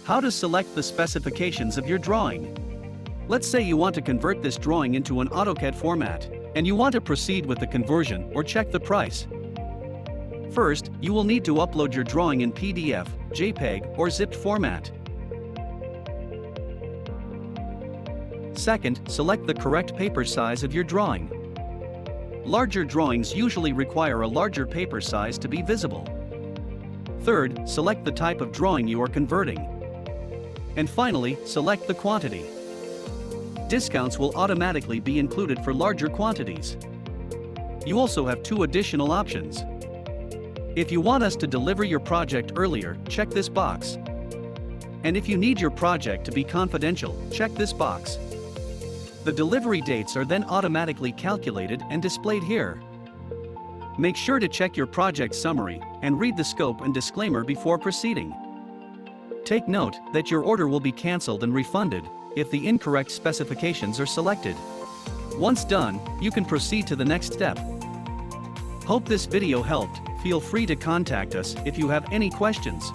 How to select the specifications of your drawing. Let's say you want to convert this drawing into an AutoCAD format, and you want to proceed with the conversion or check the price. First, you will need to upload your drawing in PDF, JPEG, or zipped format. Second, select the correct paper size of your drawing. Larger drawings usually require a larger paper size to be visible. Third, select the type of drawing you are converting. And finally, select the quantity. Discounts will automatically be included for larger quantities. You also have two additional options. If you want us to deliver your project earlier, check this box. And if you need your project to be confidential, check this box. The delivery dates are then automatically calculated and displayed here. Make sure to check your project summary and read the scope and disclaimer before proceeding. Take note that your order will be cancelled and refunded if the incorrect specifications are selected. Once done, you can proceed to the next step. Hope this video helped. Feel free to contact us if you have any questions.